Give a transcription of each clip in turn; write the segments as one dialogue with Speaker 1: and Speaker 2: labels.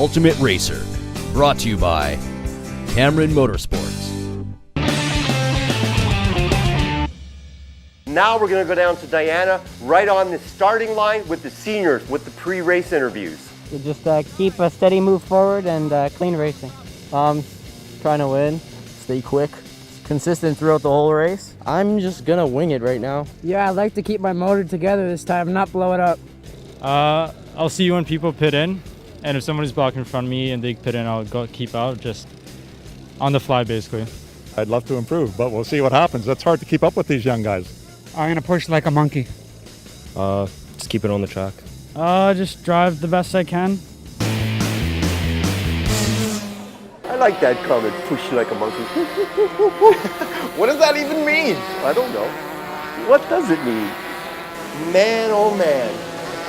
Speaker 1: ultimate racer. Brought to you by Cameron Motorsports.
Speaker 2: Now we're going to go down to Diana, right on the starting line with the seniors, with the pre-race interviews.
Speaker 3: You just keep a steady move forward and clean racing.
Speaker 4: Trying to win, stay quick, consistent throughout the whole race. I'm just gonna wing it right now.
Speaker 3: Yeah, I'd like to keep my motor together this time, not blow it up.
Speaker 5: I'll see when people pit in, and if somebody's blocking in front of me and they pit in, I'll go keep out, just on the fly basically.
Speaker 6: I'd love to improve, but we'll see what happens. It's hard to keep up with these young guys.
Speaker 3: I'm gonna push like a monkey.
Speaker 4: Just keep it on the track.
Speaker 5: Just drive the best I can.
Speaker 2: I like that comment, push like a monkey. What does that even mean? I don't know. What does it mean? Man, oh man.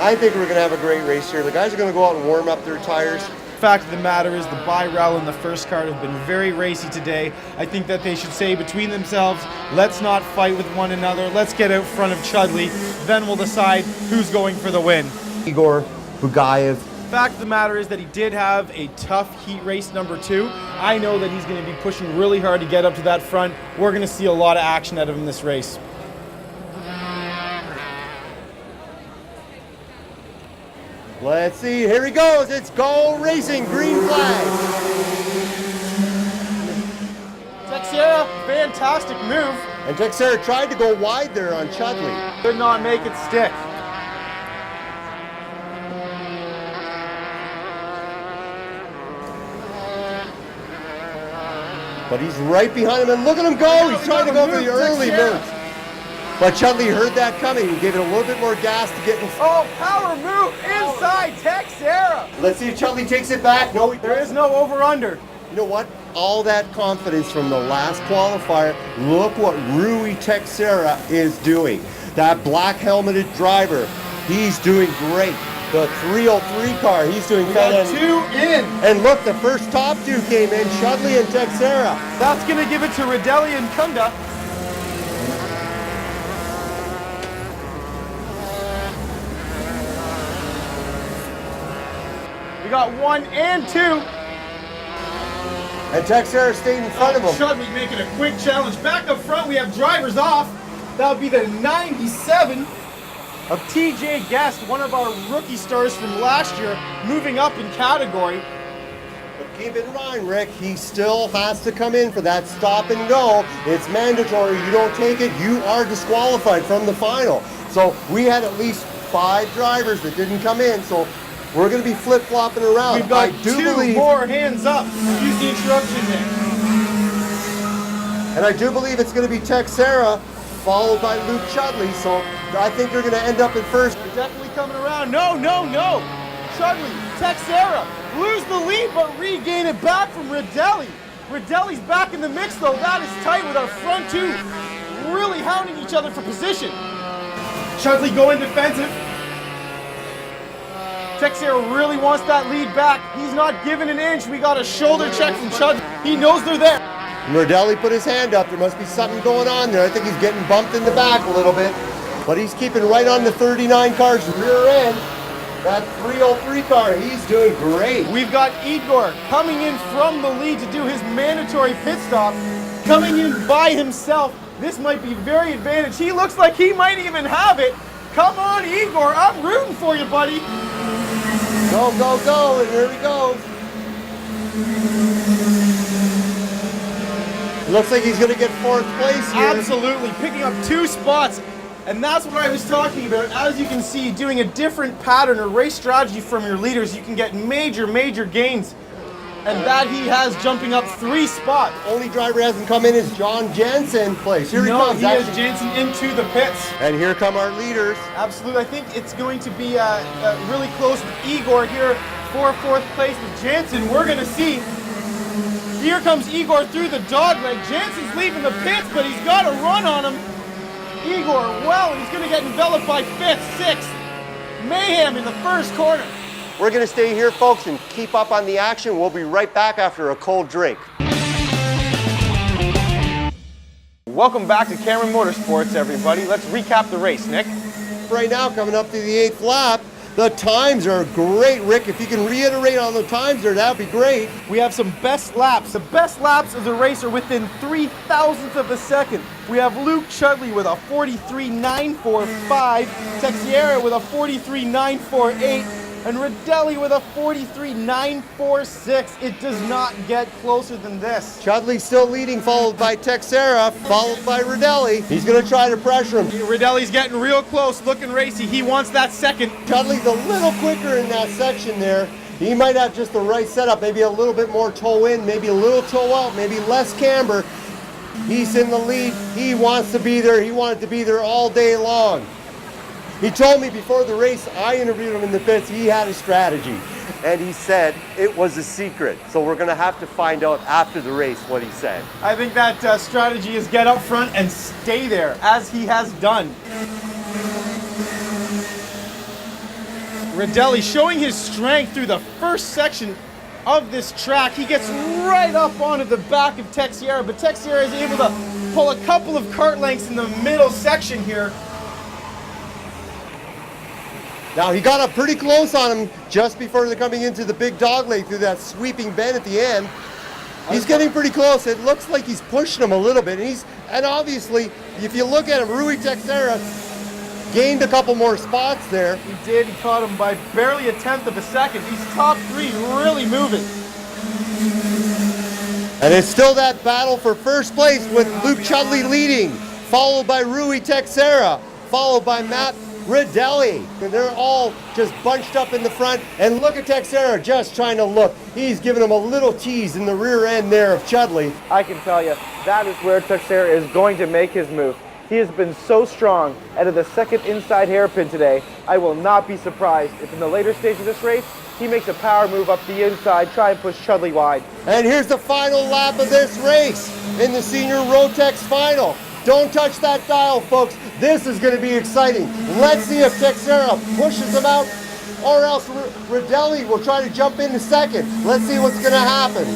Speaker 2: I think we're going to have a great race here. The guys are going to go out and warm up their tires.
Speaker 7: Fact of the matter is the Birel and the first car have been very racy today. I think that they should say between themselves, let's not fight with one another. Let's get out front of Chudley. Then we'll decide who's going for the win.
Speaker 2: Igor Bugayev.
Speaker 7: Fact of the matter is that he did have a tough heat race number 2. I know that he's going to be pushing really hard to get up to that front. We're going to see a lot of action out of him this race.
Speaker 2: Let's see, here he goes. It's Go Racing, green flag.
Speaker 7: Texera, fantastic move.
Speaker 2: And Texera tried to go wide there on Chudley.
Speaker 7: Could not make it stick.
Speaker 2: But he's right behind him, and look at him go. He's trying to go for the early moves. But Chudley heard that coming. He gave it a little bit more gas to get in.
Speaker 7: Oh, power move inside Texera.
Speaker 2: Let's see if Chudley takes it back. No,
Speaker 7: There is no over-under.
Speaker 2: You know what? All that confidence from the last qualifier. Look what Rui Texera is doing. That black helmeted driver, he's doing great. The 303 car, he's doing fantastic.
Speaker 7: 2 in.
Speaker 2: And look, the first top 2 came in, Chudley and Texera.
Speaker 7: That's going to give it to Radelli and Kunda. We got 1 and 2.
Speaker 2: And Texera stayed in front of him.
Speaker 7: Chudley making a quick challenge. Back up front, we have drivers off. That would be the 97 of TJ Guest, one of our rookie stars from last year, moving up in category.
Speaker 2: But keep in mind, Rick, he still has to come in for that stop and go. It's mandatory. You don't take it, you are disqualified from the final. So we had at least 5 drivers that didn't come in. So we're going to be flip-flopping around.
Speaker 7: We've got 2 more hands up. Use the interruption there.
Speaker 2: And I do believe it's going to be Texera, followed by Luke Chudley. So I think they're going to end up in first.
Speaker 7: They're definitely coming around. No. Chudley, Texera, lose the lead, but regain it back from Radelli. Radelli's back in the mix, though. That is tight with our front 2 really hounding each other for position. Chudley going defensive. Texera really wants that lead back. He's not giving an inch. We got a shoulder check from Chudley. He knows they're there.
Speaker 2: Radelli put his hand up. There must be something going on there. I think he's getting bumped in the back a little bit. But he's keeping right on the 39 car's rear end. That 303 car, he's doing great.
Speaker 7: We've got Igor coming in from the lead to do his mandatory pit stop. Coming in by himself. This might be very advantage. He looks like he might even have it. Come on, Igor. I'm rooting for you, buddy.
Speaker 2: Go, and here we go. Looks like he's going to get 4th place here.
Speaker 7: Absolutely, picking up 2 spots. And that's what I was talking about. As you can see, doing a different pattern or race strategy from your leaders, you can get major gains. And that he has jumping up 3 spots.
Speaker 2: Only driver hasn't come in is John Jansen place. Here he comes.
Speaker 7: He has Jansen into the pits.
Speaker 2: And here come our leaders.
Speaker 7: Absolutely. I think it's going to be really close with Igor here for 4th place with Jansen. We're going to see. Here comes Igor through the dogleg. Jansen's leaving the pits, but he's got a run on him. Igor, well, he's going to get enveloped by 5th, 6th. Mayhem in the first corner.
Speaker 2: We're going to stay here, folks, and keep up on the action. We'll be right back after a cold drink. Welcome back to Cameron Motorsports, everybody. Let's recap the race, Nick. Right now, coming up to the 8th lap, The times are great, Rick. If you can reiterate on the times there, that'd be great.
Speaker 7: We have some best laps. The best laps of the race are within 3,000ths of a second. We have Luke Chudley with a 43.945, Texiera with a 43.948, and Rodelli with a 43.946. It does not get closer than this.
Speaker 2: Chudley's still leading, followed by Texera, followed by Rodelli. He's going to try to pressure him.
Speaker 7: Rodelli's getting real close, looking racy. He wants that second.
Speaker 2: Chudley's a little quicker in that section there. He might have just the right setup, maybe a little bit more toe in, maybe a little toe out, maybe less camber. He's in the lead. He wants to be there. He wanted to be there all day long. He told me before the race, I interviewed him in the pits, he had a strategy. And he said it was a secret. So we're going to have to find out after the race what he said.
Speaker 7: I think that strategy is get up front and stay there, as he has done. Rodelli showing his strength through the first section of this track. He gets right up onto the back of Texiera, but Texiera is able to pull a couple of kart lengths in the middle section here.
Speaker 2: Now he got up pretty close on him just before they're coming into the big dog leg through that sweeping bend at the end. He's getting pretty close. It looks like he's pushing him a little bit. And obviously, if you look at him, Rui Texera gained a couple more spots there.
Speaker 7: He did. He caught him by barely a tenth of a second. These top three really moving.
Speaker 2: And it's still that battle for first place with Luke Chudley leading, followed by Rui Texera, followed by Matt Rodelli. And they're all just bunched up in the front. And look at Texera just trying to look. He's giving him a little tease in the rear end there of Chudley.
Speaker 8: I can tell you, that is where Texera is going to make his move. He has been so strong out of the second inside hairpin today. I will not be surprised if in the later stage of this race, he makes a power move up the inside, try and push Chudley wide.
Speaker 2: And here's the final lap of this race in the Senior Rotax Final. Don't touch that dial, folks. This is going to be exciting. Let's see if Texera pushes him out, or else Rodelli will try to jump into second. Let's see what's going to happen.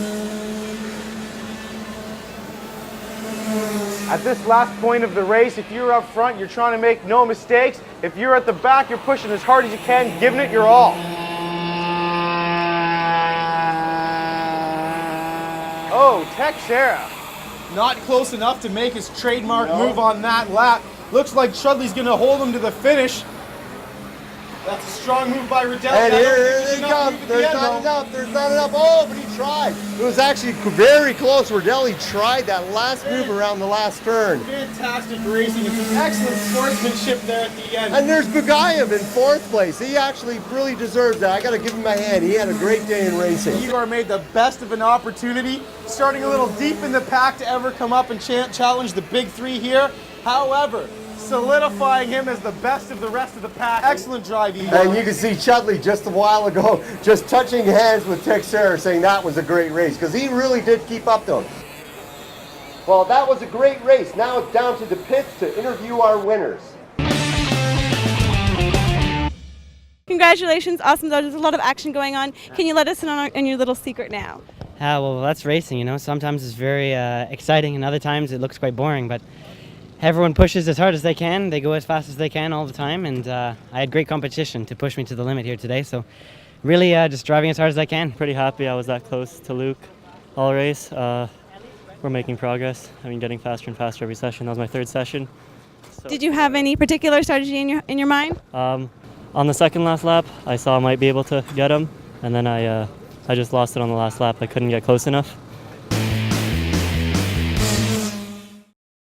Speaker 8: At this last point of the race, if you're up front, you're trying to make no mistakes. If you're at the back, you're pushing as hard as you can, giving it your all. Oh, Texera.
Speaker 7: Not close enough to make his trademark move on that lap. Looks like Chudley's going to hold him to the finish. That's a strong move by Rodelli.
Speaker 2: And here they come. There's not enough. There's not enough. Oh, but he tried. It was actually very close. Rodelli tried that last move around the last turn.
Speaker 7: Fantastic racing. It's an excellent sportsmanship there at the end.
Speaker 2: And there's Bugayev in fourth place. He actually really deserves that. I got to give him a hand. He had a great day in racing.
Speaker 7: Igor made the best of an opportunity, starting a little deep in the pack to ever come up and challenge the big three here. However, solidifying him as the best of the rest of the pack. Excellent drive, Igor.
Speaker 2: And you can see Chudley just a while ago just touching hands with Texera saying that was a great race, because he really did keep up to him. Well, that was a great race. Now it's down to the pits to interview our winners.
Speaker 9: Congratulations, awesome. There's a lot of action going on. Can you let us in on your little secret now?
Speaker 3: Well, that's racing, you know. Sometimes it's very exciting, and other times it looks quite boring, but everyone pushes as hard as they can. They go as fast as they can all the time, and I had great competition to push me to the limit here today, so really just driving as hard as I can.
Speaker 10: Pretty happy I was that close to Luke all race. We're making progress. I've been getting faster and faster every session. That was my third session. So,
Speaker 9: did you have any particular strategy in your mind?
Speaker 10: On the second last lap, I saw I might be able to get him, and then I just lost it on the last lap. I couldn't get close enough.